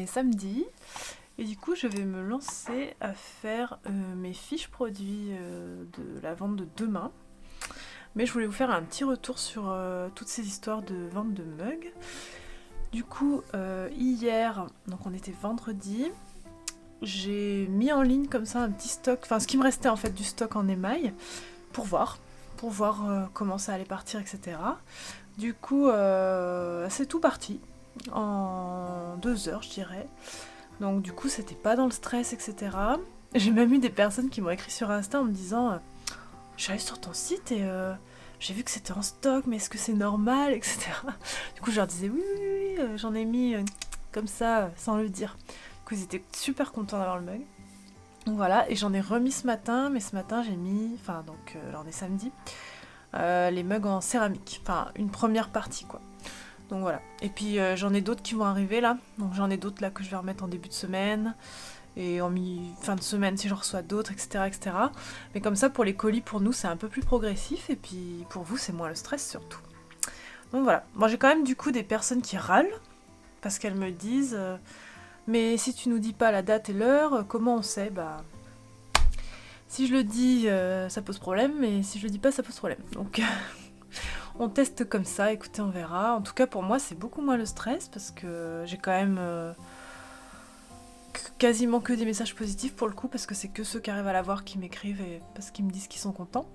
est samedi et du coup je vais me lancer à faire mes fiches produits de la vente de demain. Mais je voulais vous faire un petit retour sur toutes ces histoires de vente de mugs. Du coup hier, donc on était vendredi, j'ai mis en ligne comme ça un petit stock, enfin ce qui me restait en fait du stock en émail pour voir comment ça allait partir, etc. Du coup c'est tout parti en 2 heures je dirais. Donc du coup c'était pas dans le stress, etc. J'ai même eu des personnes qui m'ont écrit sur Insta en me disant je suis allée sur ton site et j'ai vu que c'était en stock, mais est-ce que c'est normal, etc. Du coup je leur disais oui, j'en ai mis comme ça sans le dire. Du coup ils étaient super contents d'avoir le mug. Donc voilà, et j'en ai remis ce matin, mais ce matin j'ai mis, enfin donc là on est samedi, les mugs en céramique, enfin une première partie quoi. Donc voilà. Et puis j'en ai d'autres qui vont arriver là. Donc j'en ai d'autres là que je vais remettre en début de semaine. Et en fin de semaine si j'en reçois d'autres, etc., etc. Mais comme ça pour les colis, pour nous c'est un peu plus progressif. Et puis pour vous c'est moins le stress surtout. Donc voilà. Moi j'ai quand même du coup des personnes qui râlent. Parce qu'elles me disent mais si tu nous dis pas la date et l'heure, comment on sait? Bah si je le dis ça pose problème. Et si je le dis pas ça pose problème. Donc on teste comme ça, écoutez, on verra. En tout cas, pour moi, c'est beaucoup moins le stress parce que j'ai quand même quasiment que des messages positifs pour le coup, parce que c'est que ceux qui arrivent à l'avoir qui m'écrivent et parce qu'ils me disent qu'ils sont contents.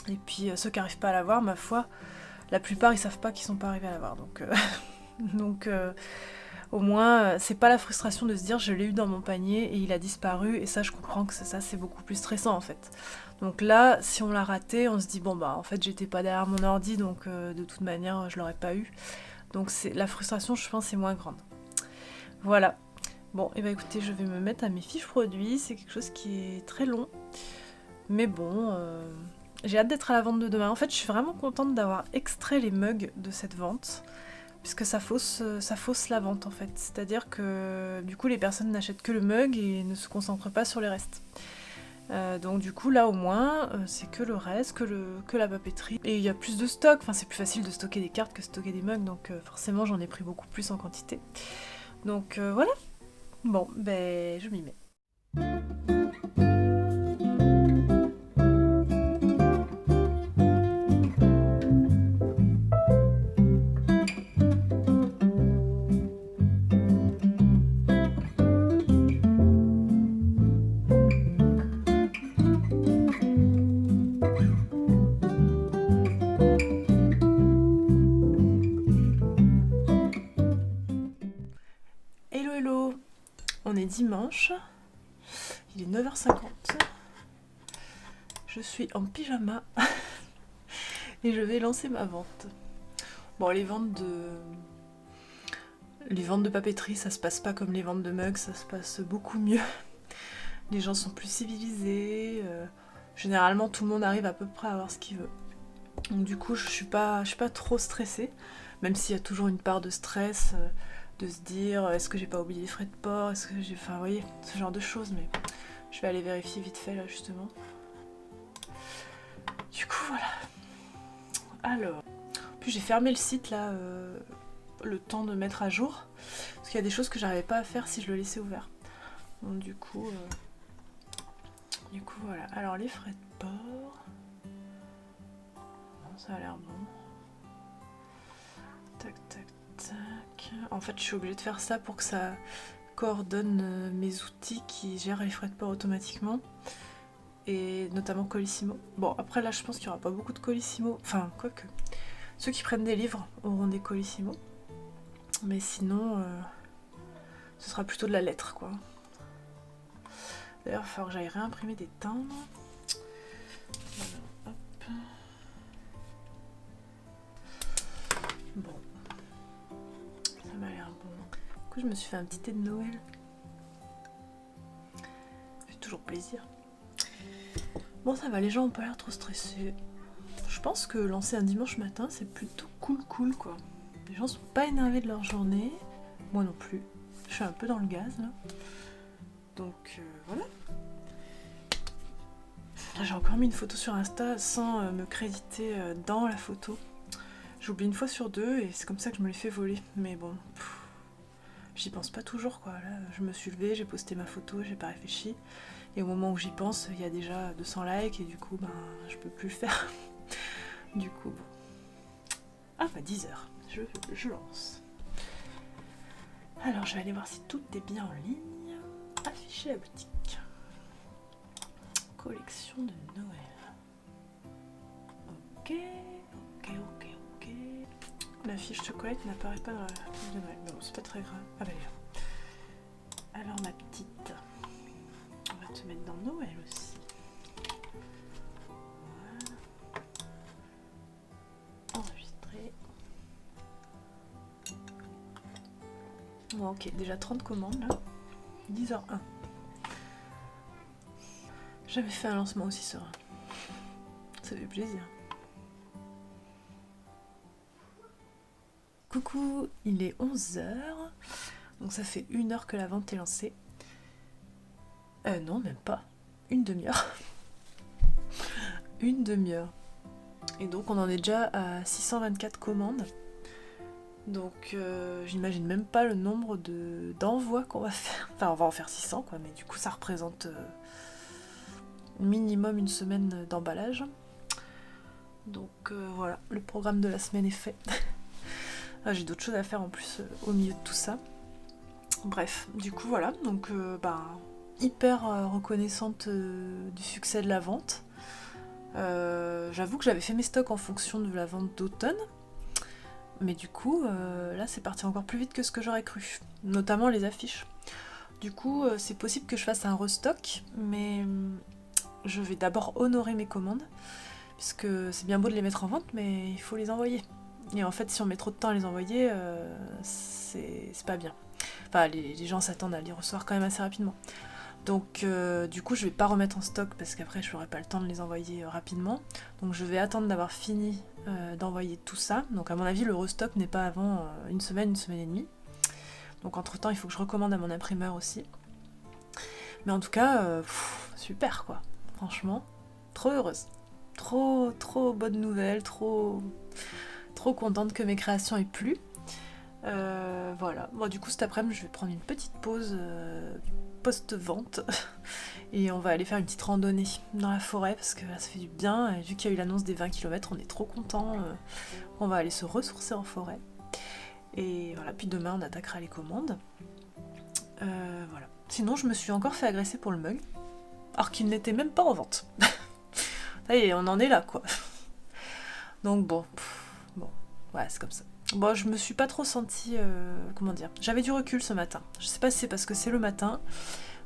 Et puis ceux qui n'arrivent pas à l'avoir, ma foi, la plupart ils savent pas qu'ils sont pas arrivés à l'avoir. Donc au moins, c'est pas la frustration de se dire je l'ai eu dans mon panier et il a disparu, et ça je comprends que c'est beaucoup plus stressant en fait. Donc là, si on l'a raté, on se dit bon bah en fait j'étais pas derrière mon ordi, donc de toute manière je l'aurais pas eu. Donc la frustration, je pense, c'est moins grande. Voilà. Bon, et bah écoutez, je vais me mettre à mes fiches produits, c'est quelque chose qui est très long. Mais bon, j'ai hâte d'être à la vente de demain. En fait, je suis vraiment contente d'avoir extrait les mugs de cette vente, puisque ça fausse la vente en fait. C'est-à-dire que du coup les personnes n'achètent que le mug et ne se concentrent pas sur les restes. Donc du coup là au moins c'est que le reste, que la papeterie. Et il y a plus de stock, enfin c'est plus facile de stocker des cartes que de stocker des mugs, donc forcément j'en ai pris beaucoup plus en quantité. Donc voilà, bon ben je m'y mets. Hello hello, on est dimanche, il est 9h50, je suis en pyjama et je vais lancer ma vente. Bon, les ventes de papeterie, ça se passe pas comme les ventes de mugs, ça se passe beaucoup mieux. Les gens sont plus civilisés, généralement tout le monde arrive à peu près à avoir ce qu'il veut. Donc du coup je suis pas trop stressée, même s'il y a toujours une part de stress, de se dire est-ce que j'ai pas oublié les frais de port, est-ce que j'ai... Enfin vous voyez, ce genre de choses, mais je vais aller vérifier vite fait là justement. Du coup voilà. Alors, puis j'ai fermé le site là, le temps de mettre à jour, parce qu'il y a des choses que j'arrivais pas à faire si je le laissais ouvert. Donc du coup voilà. Alors les frais de port, ça a l'air bon. Tac tac tac. En fait je suis obligée de faire ça pour que ça coordonne mes outils qui gèrent les frais de port automatiquement. Et notamment Colissimo. Bon après là je pense qu'il n'y aura pas beaucoup de Colissimo. Enfin quoique. Ceux qui prennent des livres auront des Colissimo. Mais sinon ce sera plutôt de la lettre quoi. D'ailleurs il va falloir que j'aille réimprimer des timbres. Alors, hop. Bon. Ça m'a l'air bon. Du coup je me suis fait un petit thé de Noël. Ça fait toujours plaisir. Bon ça va, les gens ont pas l'air trop stressés. Je pense que lancer un dimanche matin c'est plutôt cool quoi. Les gens sont pas énervés de leur journée. Moi non plus. Je suis un peu dans le gaz là. Donc voilà. J'ai encore mis une photo sur Insta sans me créditer dans la photo. J'oublie une fois sur deux et c'est comme ça que je me les fais voler. Mais bon, j'y pense pas toujours quoi. Là, je me suis levée, j'ai posté ma photo, j'ai pas réfléchi. Et au moment où j'y pense, il y a déjà 200 likes et du coup, ben, je peux plus le faire. Du coup, bon. Ah bah 10h, je lance. Alors je vais aller voir si tout est bien en ligne. Afficher la boutique. Collection de Noël. Ok. La fiche chocolate n'apparaît pas dans la fiche de Noël. Mais bon, c'est pas très grave. Ah bah là. Alors ma petite, on va te mettre dans Noël aussi. Voilà. Enregistrer. Bon ok, déjà 30 commandes là. 10h01. J'avais fait un lancement aussi serein. Ça fait plaisir. Coucou, il est 11h. Donc ça fait 1 heure que la vente est lancée. Non, même pas. Une demi-heure. Une demi-heure. Et donc on en est déjà à 624 commandes. Donc j'imagine même pas le nombre d'envois qu'on va faire. Enfin on va en faire 600 quoi, mais du coup ça représente minimum une semaine d'emballage. Donc voilà, le programme de la semaine est fait. Ah, j'ai d'autres choses à faire en plus au milieu de tout ça. Bref, du coup voilà, donc hyper reconnaissante du succès de la vente. J'avoue que j'avais fait mes stocks en fonction de la vente d'automne. Mais du coup, là c'est parti encore plus vite que ce que j'aurais cru. Notamment les affiches. Du coup, c'est possible que je fasse un restock, mais je vais d'abord honorer mes commandes. Puisque c'est bien beau de les mettre en vente, mais il faut les envoyer. Et en fait, si on met trop de temps à les envoyer, c'est pas bien. Enfin, les gens s'attendent à les recevoir quand même assez rapidement. Donc, du coup, je vais pas remettre en stock parce qu'après, je n'aurai pas le temps de les envoyer rapidement. Donc, je vais attendre d'avoir fini d'envoyer tout ça. Donc, à mon avis, le restock n'est pas avant une semaine et demie. Donc, entre-temps, il faut que je recommande à mon imprimeur aussi. Mais en tout cas, super quoi. Franchement, trop heureuse. Trop bonne nouvelle, trop contente que mes créations aient plu. Voilà. Bon, du coup, cet après-midi, je vais prendre une petite pause post-vente et on va aller faire une petite randonnée dans la forêt parce que là, ça fait du bien. Et vu qu'il y a eu l'annonce des 20 km, on est trop contents. On va aller se ressourcer en forêt. Et voilà. Puis demain, on attaquera les commandes. Voilà. Sinon, je me suis encore fait agresser pour le mug, alors qu'il n'était même pas en vente. Ça y est, on en est là, quoi. Donc bon, ouais, c'est comme ça. Bon, je me suis pas trop sentie, comment dire, j'avais du recul ce matin. Je sais pas si c'est parce que c'est le matin,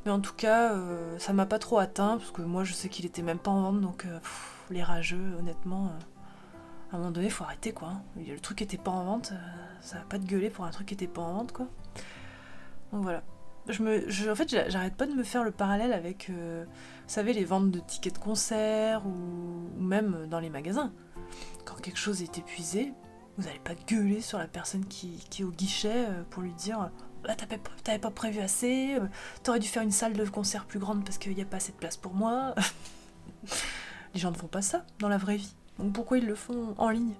mais en tout cas, ça m'a pas trop atteint, parce que moi je sais qu'il était même pas en vente, donc les rageux, honnêtement, à un moment donné, faut arrêter, quoi. Hein. Le truc était pas en vente, ça va pas te gueuler pour un truc qui était pas en vente, quoi. Donc voilà. En fait, j'arrête pas de me faire le parallèle avec, vous savez, les ventes de tickets de concert ou même dans les magasins. Quand quelque chose est épuisé, vous n'allez pas gueuler sur la personne qui est au guichet pour lui dire ah, t'avais pas prévu assez, t'aurais dû faire une salle de concert plus grande parce qu'il n'y a pas assez de place pour moi. Les gens ne font pas ça dans la vraie vie. Donc pourquoi ils le font en ligne?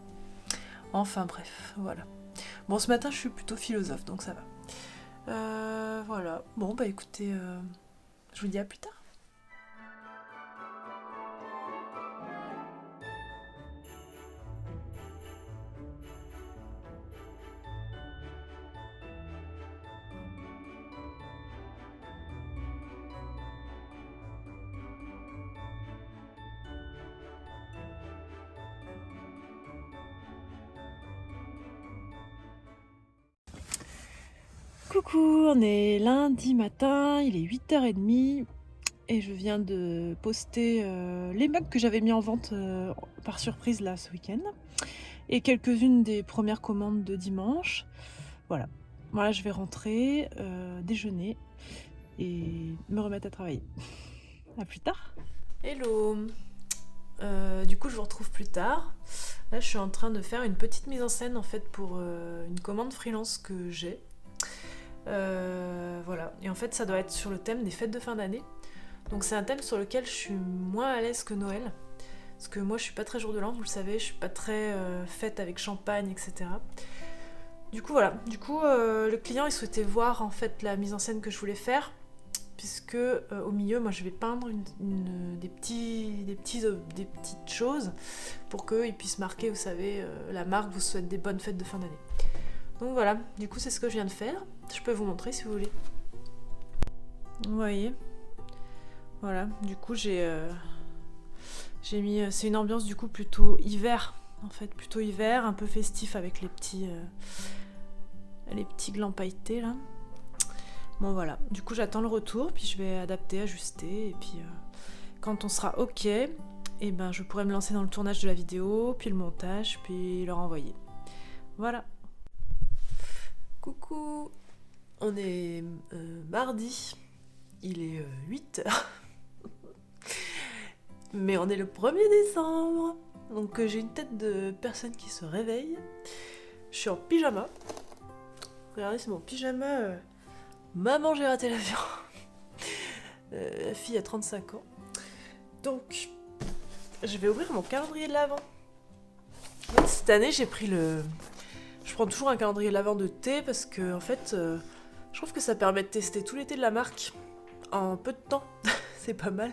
Enfin bref, voilà. Bon, ce matin, je suis plutôt philosophe, donc ça va. Voilà. Bon, bah écoutez, je vous dis à plus tard. Coucou, on est lundi matin, il est 8h30 et je viens de poster les mugs que j'avais mis en vente par surprise là ce week-end et quelques-unes des premières commandes de dimanche. Voilà, je vais rentrer, déjeuner et me remettre à travailler. À plus tard. Hello. Du coup je vous retrouve plus tard. Là je suis en train de faire une petite mise en scène en fait pour une commande freelance que j'ai. Voilà, et en fait ça doit être sur le thème des fêtes de fin d'année. Donc c'est un thème sur lequel je suis moins à l'aise que Noël. Parce que moi je suis pas très jour de l'an, vous le savez, je suis pas très fête avec champagne, etc. Du coup voilà, le client il souhaitait voir en fait la mise en scène que je voulais faire, puisque au milieu moi je vais peindre des petites choses pour qu'il puisse marquer, vous savez, la marque vous souhaite des bonnes fêtes de fin d'année. Donc voilà, du coup c'est ce que je viens de faire, je peux vous montrer si vous voulez. Vous voyez, voilà, du coup j'ai mis, c'est une ambiance du coup plutôt hiver, en fait, plutôt hiver, un peu festif avec les petits glands pailletés là. Bon voilà, du coup j'attends le retour, puis je vais adapter, ajuster, et puis quand on sera ok, et ben je pourrai me lancer dans le tournage de la vidéo, puis le montage, puis leur envoyer. Voilà. Coucou, on est mardi, il est 8h, mais on est le 1er décembre, donc j'ai une tête de personne qui se réveille. Je suis en pyjama. Regardez, c'est mon pyjama. Maman, j'ai raté l'avion. La fille a 35 ans. Donc, je vais ouvrir mon calendrier de l'Avent. Cette année, j'ai pris le... Je prends toujours un calendrier de l'Avent de thé parce que, en fait, je trouve que ça permet de tester tout l'été de la marque en peu de temps. C'est pas mal.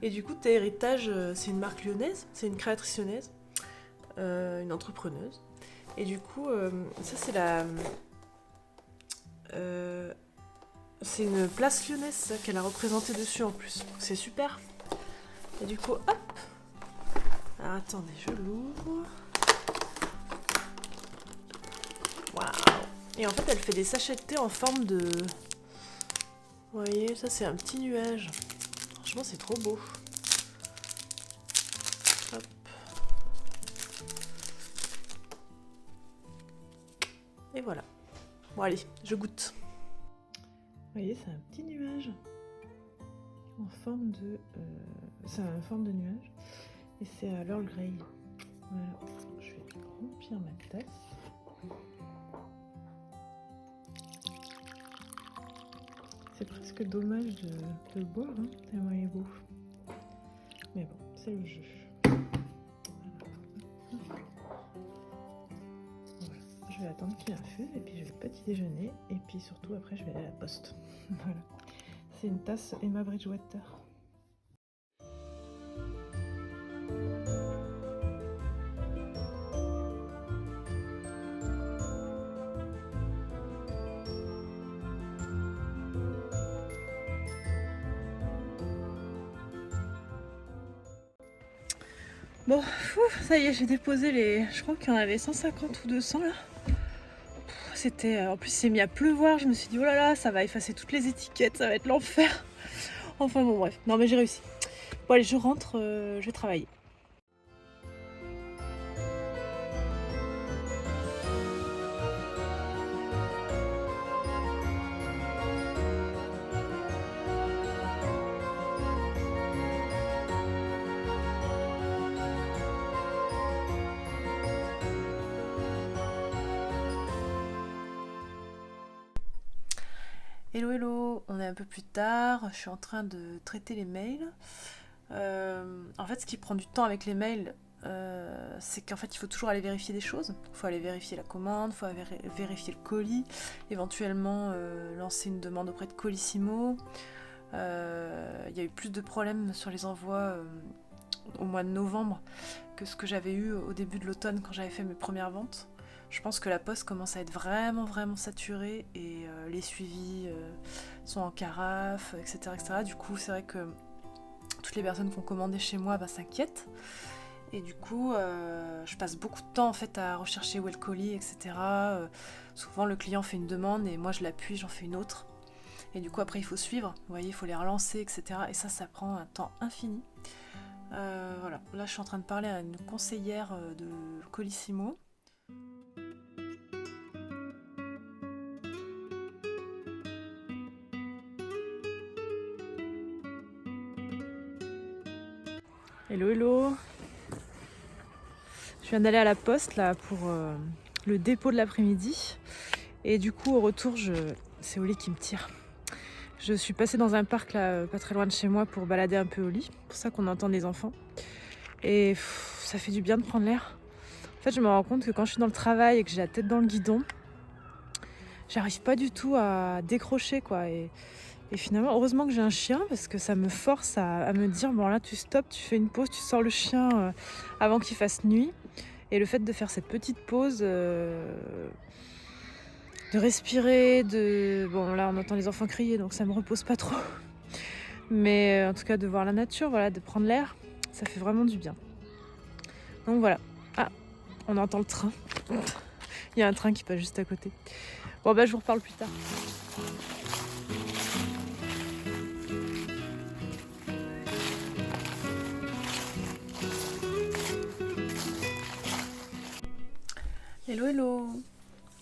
Et du coup, Thé Héritage, c'est une marque lyonnaise, c'est une créatrice lyonnaise, une entrepreneuse. Et du coup, ça, c'est la... c'est une place lyonnaise qu'elle a représentée dessus en plus. Donc c'est super. Et du coup, hop. Alors attendez, je l'ouvre. Waouh. Et en fait, elle fait des sachets de thé en forme de... Vous voyez, ça c'est un petit nuage. Franchement, c'est trop beau. Hop. Et voilà. Bon allez, je goûte. Vous voyez, c'est un petit nuage en forme de... c'est en forme de nuage et c'est à l'Earl Grey. Voilà, je vais remplir ma tasse. C'est presque dommage de le boire, hein, tellement il est beau. Mais bon, c'est le jeu. Je vais attendre qu'il infuse et puis je vais petit déjeuner et puis surtout après je vais aller à la poste. Voilà. C'est une tasse Emma Bridgewater. Bon, ça y est, j'ai déposé les... Je crois qu'il y en avait 150 ou 200 là. C'était... En plus, il s'est mis à pleuvoir. Je me suis dit, oh là là, ça va effacer toutes les étiquettes, ça va être l'enfer. Enfin bon, bref. Non, mais j'ai réussi. Bon, allez, je rentre, je vais travailler. Hello hello, on est un peu plus tard, je suis en train de traiter les mails. En fait, ce qui prend du temps avec les mails, c'est qu'en fait il faut toujours aller vérifier des choses. Il faut aller vérifier la commande, il faut aller vérifier le colis, éventuellement lancer une demande auprès de Colissimo. Il y a eu plus de problèmes sur les envois au mois de novembre que ce que j'avais eu au début de l'automne quand j'avais fait mes premières ventes. Je pense que la poste commence à être vraiment saturée et les suivis sont en carafe, etc., etc. Du coup, c'est vrai que toutes les personnes qui ont commandé chez moi s'inquiètent. Et du coup, je passe beaucoup de temps en fait à rechercher où est le colis, etc. Souvent, le client fait une demande et moi je l'appuie, j'en fais une autre. Et du coup, après, il faut suivre. Vous voyez, il faut les relancer, etc. Et ça prend un temps infini. Voilà. Là, je suis en train de parler à une conseillère de Colissimo. Hello hello. Je viens d'aller à la poste là pour le dépôt de l'après-midi. Et du coup au retour, c'est Oli qui me tire. Je suis passée dans un parc là, pas très loin de chez moi pour balader un peu Oli. C'est pour ça qu'on entend des enfants. Et ça fait du bien de prendre l'air. En fait je me rends compte que quand je suis dans le travail et que j'ai la tête dans le guidon, j'arrive pas du tout à décrocher quoi. Et finalement, heureusement que j'ai un chien parce que ça me force à me dire bon là tu stops, tu fais une pause, tu sors le chien avant qu'il fasse nuit. Et le fait de faire cette petite pause, de respirer, bon là on entend les enfants crier donc ça me repose pas trop. Mais en tout cas de voir la nature, voilà, de prendre l'air, ça fait vraiment du bien. Donc voilà. Ah, on entend le train. Il y a un train qui passe juste à côté. Bon bah je vous reparle plus tard. Hello hello.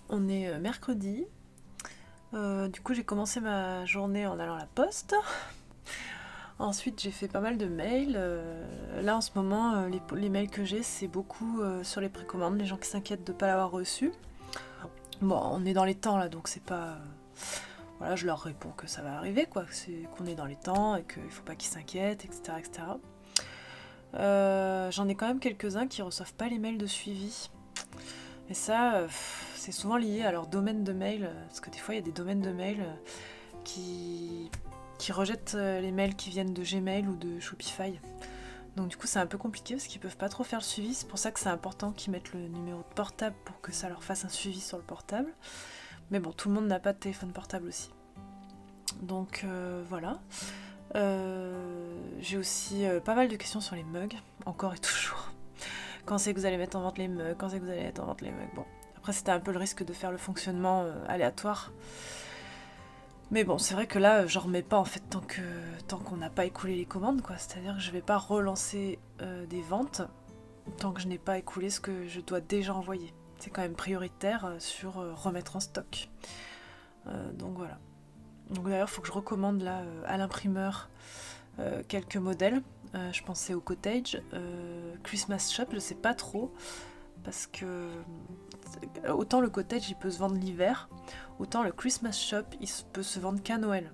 On est mercredi. Du coup j'ai commencé ma journée en allant à la poste. Ensuite j'ai fait pas mal de mails. Là en ce moment les mails que j'ai c'est beaucoup sur les précommandes, les gens qui s'inquiètent de ne pas l'avoir reçu. Bon on est dans les temps là donc c'est pas... Voilà, je leur réponds que ça va arriver quoi, c'est qu'on est dans les temps et qu'il faut pas qu'ils s'inquiètent, etc. etc. J'en ai quand même quelques-uns qui reçoivent pas les mails de suivi. Et ça, c'est souvent lié à leur domaine de mail, parce que des fois il y a des domaines de mail qui rejettent les mails qui viennent de Gmail ou de Shopify. Donc du coup c'est un peu compliqué parce qu'ils peuvent pas trop faire le suivi, c'est pour ça que c'est important qu'ils mettent le numéro de portable pour que ça leur fasse un suivi sur le portable. Mais bon, tout le monde n'a pas de téléphone portable aussi. Donc voilà. J'ai aussi pas mal de questions sur les mugs, encore et toujours. Quand c'est que vous allez mettre en vente les mugs, quand c'est que vous allez mettre en vente les mugs. Bon, après c'était un peu le risque de faire le fonctionnement aléatoire. Mais bon, c'est vrai que là, j'en remets pas en fait tant qu'on n'a pas écoulé les commandes, quoi. C'est-à-dire que je vais pas relancer des ventes tant que je n'ai pas écoulé ce que je dois déjà envoyer. C'est quand même prioritaire sur remettre en stock. Donc voilà. Donc d'ailleurs, il faut que je recommande là à l'imprimeur quelques modèles. Je pensais au Cottage, Christmas Shop, je sais pas trop, parce que autant le Cottage il peut se vendre l'hiver, autant le Christmas Shop il peut se vendre qu'à Noël.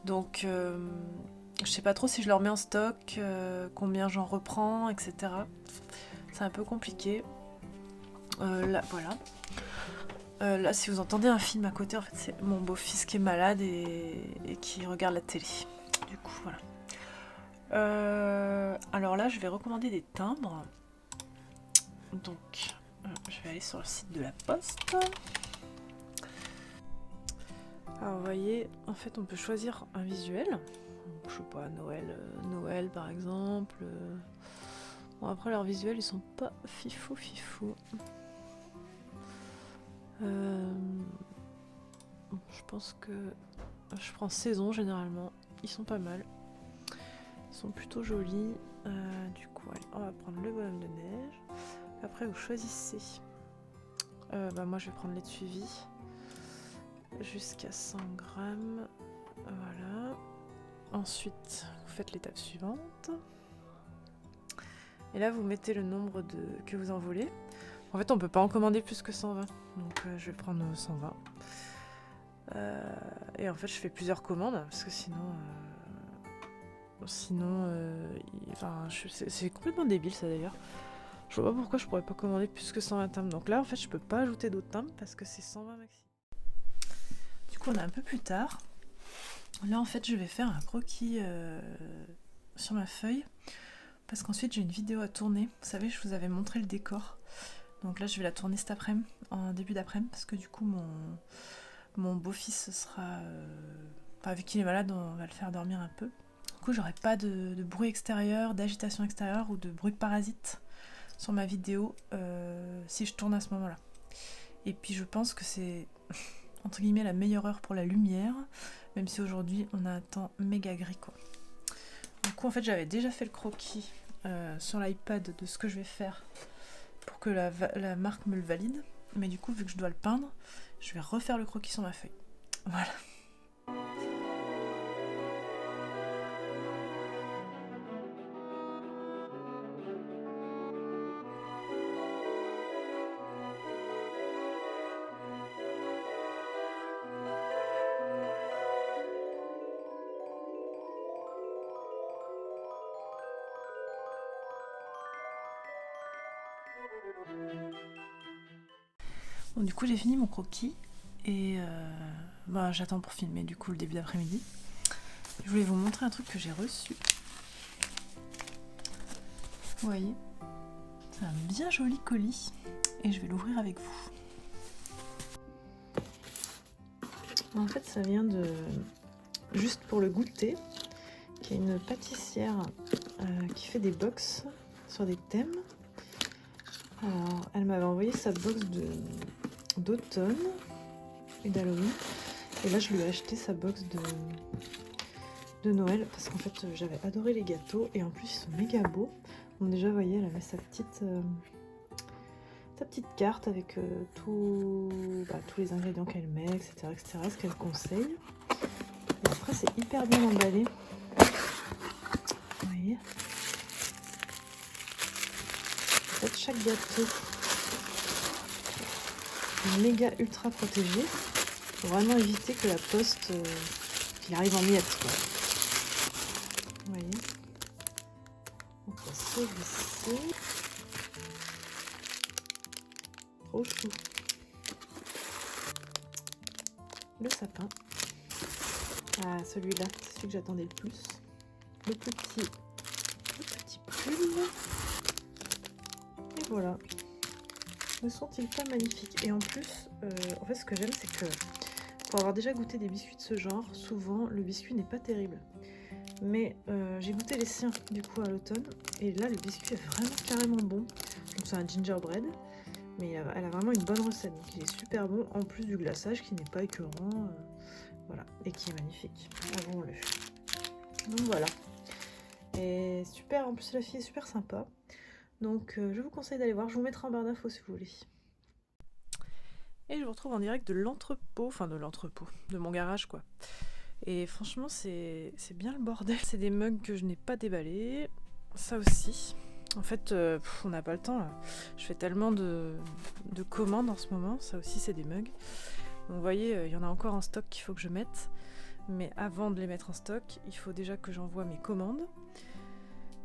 Donc je sais pas trop si je le remets en stock, combien j'en reprends, etc. C'est un peu compliqué. Là, voilà. Là, si vous entendez un film à côté, en fait, c'est mon beau-fils qui est malade et qui regarde la télé. Du coup, voilà. Alors là, je vais recommander des timbres. Donc, je vais aller sur le site de la Poste. Alors, vous voyez, en fait, on peut choisir un visuel. Donc, je sais pas, Noël par exemple. Bon, après, leurs visuels, ils sont pas fifou. Je pense que je prends saison généralement. Ils sont pas mal. Ils sont plutôt jolis. Du coup, allez, on va prendre le bonhomme de neige. Après, vous choisissez. Moi, je vais prendre les de suivi. Jusqu'à 100 grammes. Voilà. Ensuite, vous faites l'étape suivante. Et là, vous mettez le nombre que vous en voulez. En fait, on peut pas en commander plus que 120. Donc, je vais prendre 120. Et en fait, je fais plusieurs commandes parce que sinon, c'est complètement débile ça d'ailleurs. Je vois pas pourquoi je pourrais pas commander plus que 120 timbres. Donc là, en fait, je peux pas ajouter d'autres timbres parce que c'est 120 maxi. Du coup, on est un peu plus tard. Là, en fait, je vais faire un croquis sur ma feuille parce qu'ensuite, j'ai une vidéo à tourner. Vous savez, je vous avais montré le décor. Donc là, je vais la tourner cet après-midi, en début d'après-midi, parce que du coup, mon beau-fils sera... vu qu'il est malade, on va le faire dormir un peu. Du coup, j'aurai pas de bruit extérieur, d'agitation extérieure ou de bruit de parasite sur ma vidéo si je tourne à ce moment-là. Et puis, je pense que c'est, entre guillemets, la meilleure heure pour la lumière, même si aujourd'hui, on a un temps méga gris, quoi. Du coup, en fait, j'avais déjà fait le croquis sur l'iPad de ce que je vais faire pour que la marque me le valide. Mais du coup, vu que je dois le peindre, je vais refaire le croquis sur ma feuille. Voilà. Bon, du coup, j'ai fini mon croquis. Et j'attends pour filmer du coup le début d'après-midi. Je voulais vous montrer un truc que j'ai reçu. Vous voyez, c'est un bien joli colis et je vais l'ouvrir avec vous. En fait, ça vient de Juste pour le goûter, qui est une pâtissière qui fait des box sur des thèmes. Alors, elle m'avait envoyé sa box d'automne et d'Halloween. Et là, je lui ai acheté sa box de Noël parce qu'en fait, j'avais adoré les gâteaux et en plus, ils sont méga beaux. Donc déjà, vous voyez, elle avait sa petite carte avec tous les ingrédients qu'elle met, etc., ce qu'elle conseille. Et après, c'est hyper bien emballé. Vous voyez. En fait, chaque gâteau est méga ultra protégé. Faut vraiment éviter que la poste qu'il arrive en miettes, quoi. Vous voyez. Donc, celui-ci. Trop chou. Le sapin. Ah, celui-là, c'est celui que j'attendais le plus. Le petit pull. Et voilà. Ne sont-ils pas magnifiques? Et en plus, en fait, ce que j'aime, c'est que pour avoir déjà goûté des biscuits de ce genre, souvent, le biscuit n'est pas terrible. Mais j'ai goûté les siens, du coup, à l'automne. Et là, le biscuit est vraiment carrément bon. Donc, c'est un gingerbread. Mais elle a vraiment une bonne recette. Donc, il est super bon, en plus du glaçage qui n'est pas écœurant. Voilà, et qui est magnifique. Avouons-le. Donc voilà. Et super, en plus la fille est super sympa. Donc je vous conseille d'aller voir. Je vous mettrai en barre d'infos si vous voulez. Et je vous retrouve en direct de l'entrepôt, de mon garage quoi. Et franchement c'est bien le bordel. C'est des mugs que je n'ai pas déballés. Ça aussi. En fait, on n'a pas le temps là. Je fais tellement de commandes en ce moment. Ça aussi c'est des mugs. Donc vous voyez, il y en a encore en stock qu'il faut que je mette. Mais avant de les mettre en stock, il faut déjà que j'envoie mes commandes,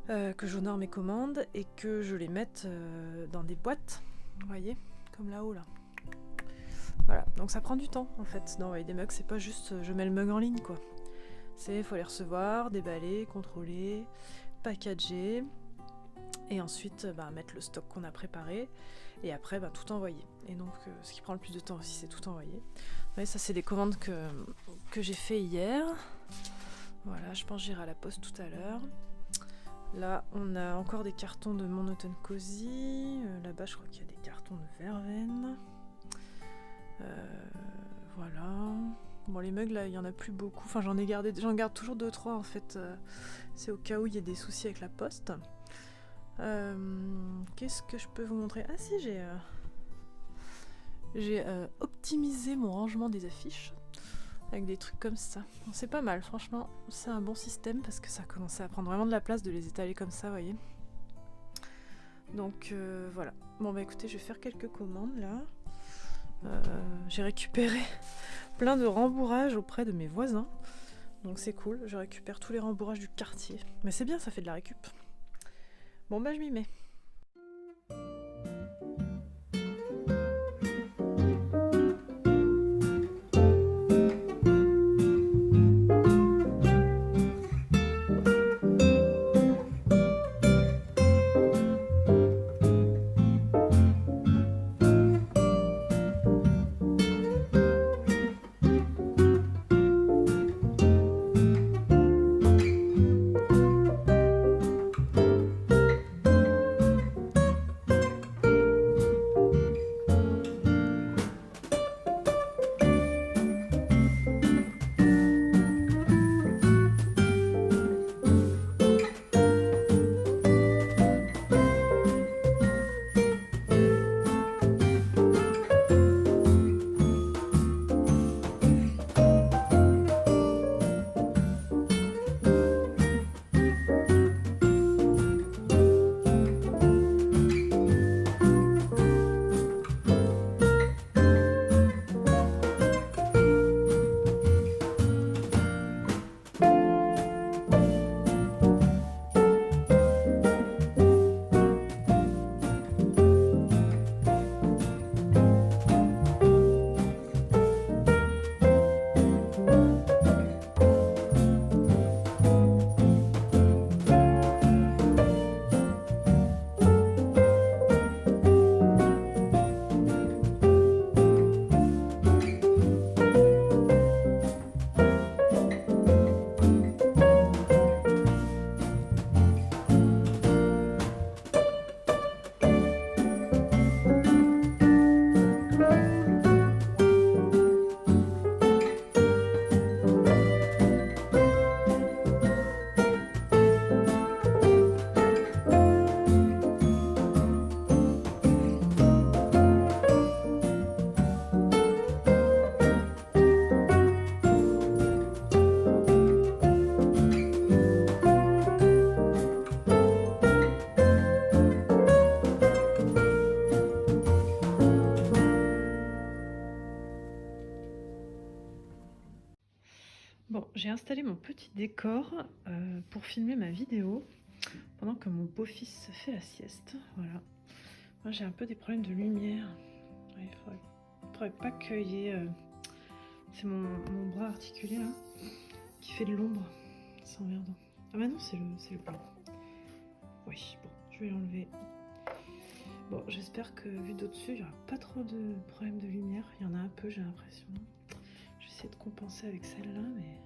que j'honore mes commandes et que je les mette dans des boîtes. Vous voyez, comme là-haut là. Voilà, donc ça prend du temps en fait d'envoyer des mugs. C'est pas juste je mets le mug en ligne quoi. Il faut les recevoir, déballer, contrôler, packager. Et ensuite mettre le stock qu'on a préparé et après tout envoyer. Et donc ce qui prend le plus de temps aussi c'est tout envoyer. Ouais, ça c'est des commandes que j'ai fait hier. Voilà, je pense que j'irai à la poste tout à l'heure. Là on a encore des cartons de Mon Automne Cosy. Là-bas je crois qu'il y a des cartons de Verveine. Voilà. Bon les mugs là il y en a plus beaucoup. Enfin j'en garde toujours 2-3 en fait. C'est au cas où il y a des soucis avec la poste. Qu'est-ce que je peux vous montrer? Ah si, j'ai optimisé mon rangement des affiches avec des trucs comme ça. Bon, c'est pas mal, franchement, c'est un bon système parce que ça a commencé à prendre vraiment de la place de les étaler comme ça, vous voyez. Donc voilà. Bon écoutez, je vais faire quelques commandes là. J'ai récupéré plein de rembourrages auprès de mes voisins. Donc c'est cool, je récupère tous les rembourrages du quartier. Mais c'est bien, ça fait de la récup. Bon je m'y mets. j'ai installé mon petit décor pour filmer ma vidéo pendant que mon beau-fils fait la sieste. Voilà. Moi j'ai un peu des problèmes de lumière. Ouais, il faudrait pas cueillir. C'est mon bras articulé là qui fait de l'ombre. C'est emmerdant. Ah bah non, c'est le blanc. Oui, bon, je vais l'enlever. Bon, j'espère que vu d'au-dessus, il n'y aura pas trop de problèmes de lumière. Il y en a un peu, j'ai l'impression. Je vais essayer de compenser avec celle-là, mais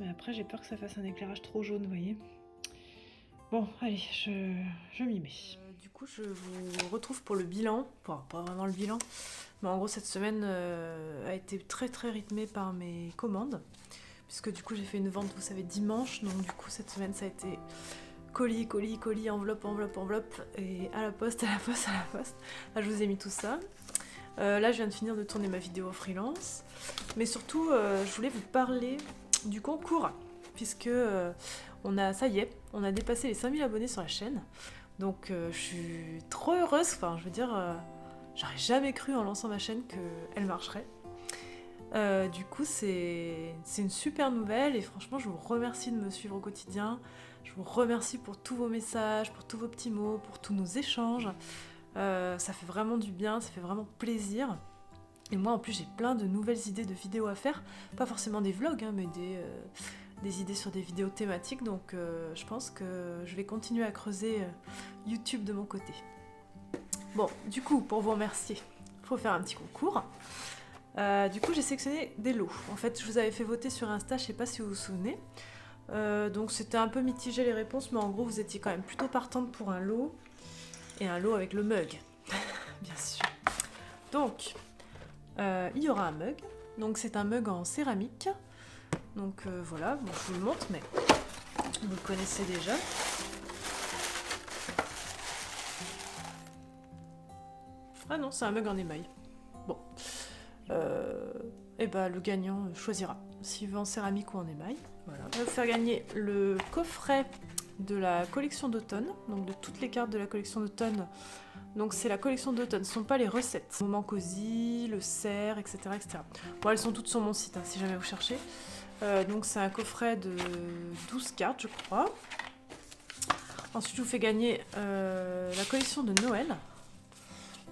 après, j'ai peur que ça fasse un éclairage trop jaune, vous voyez. Bon, allez, je m'y mets. Du coup, je vous retrouve pour le bilan. Enfin, pas vraiment le bilan, mais en gros, cette semaine a été très très rythmée par mes commandes. Puisque du coup, j'ai fait une vente, vous savez, dimanche. Donc du coup, cette semaine, ça a été colis, enveloppe, et à la poste. Là, je vous ai mis tout ça. Là, je viens de finir de tourner ma vidéo freelance. Mais surtout, je voulais vous parler du concours. Puisque ça y est, on a dépassé les 5000 abonnés sur la chaîne. Donc, je suis trop heureuse. Enfin, je veux dire, j'aurais jamais cru en lançant ma chaîne qu'elle marcherait. Du coup, c'est une super nouvelle et franchement, je vous remercie de me suivre au quotidien. Je vous remercie pour tous vos messages, pour tous vos petits mots, pour tous nos échanges. Ça fait vraiment du bien, ça fait vraiment plaisir. Et moi, en plus, j'ai plein de nouvelles idées de vidéos à faire. Pas forcément des vlogs, hein, mais des idées sur des vidéos thématiques. Donc, je pense que je vais continuer à creuser YouTube de mon côté. Bon, du coup, pour vous remercier, il faut faire un petit concours. Du coup, j'ai sélectionné des lots. En fait, je vous avais fait voter sur Insta, je sais pas si vous vous souvenez. Donc, c'était un peu mitigé les réponses, mais en gros, vous étiez quand même plutôt partante pour un lot. Et un lot avec le mug, bien sûr. Donc, il y aura un mug. Donc, c'est un mug en céramique. Donc, voilà, bon, je vous le montre, mais vous le connaissez déjà. Ah non, c'est un mug en émail. Bon. Et bah le gagnant choisira s'il veut en céramique ou en émail. Voilà. On va vous faire gagner le coffret de la collection d'automne, donc de toutes les cartes de la collection d'automne. Donc c'est la collection d'automne, ce ne sont pas les recettes. Moment cosy, le cerf, etc., etc. Bon, elles sont toutes sur mon site, hein, si jamais vous cherchez. Donc c'est un coffret de 12 cartes, je crois. Ensuite, je vous fais gagner la collection de Noël.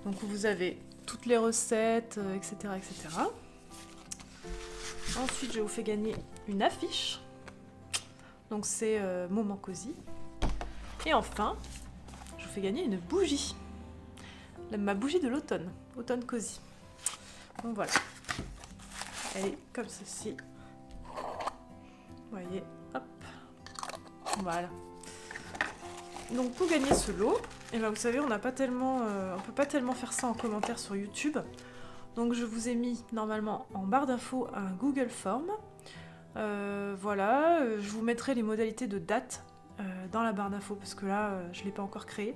Donc vous avez toutes les recettes, etc., etc. Ensuite, je vous fais gagner une affiche. Donc c'est Moment Cosy. Et enfin, je vous fais gagner une bougie. Ma bougie de l'automne. Automne Cosy. Donc voilà. Elle est comme ceci. Vous voyez, hop. Voilà. Donc pour gagner ce lot, et ben vous savez, on peut pas tellement faire ça en commentaire sur YouTube. Donc je vous ai mis normalement en barre d'infos un Google Form. Voilà, je vous mettrai les modalités de date dans la barre d'infos parce que là, je ne l'ai pas encore créé.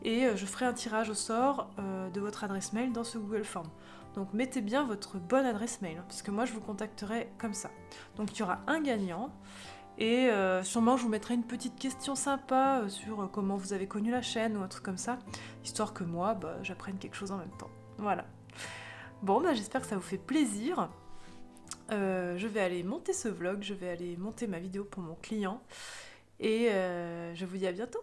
Et je ferai un tirage au sort de votre adresse mail dans ce Google Form. Donc mettez bien votre bonne adresse mail, hein, parce que moi je vous contacterai comme ça. Donc il y aura un gagnant. Et sûrement je vous mettrai une petite question sympa sur comment vous avez connu la chaîne ou un truc comme ça, histoire que moi, j'apprenne quelque chose en même temps. Voilà. Bon, j'espère que ça vous fait plaisir. Je vais aller monter ce vlog, je vais aller monter ma vidéo pour mon client. Et je vous dis à bientôt.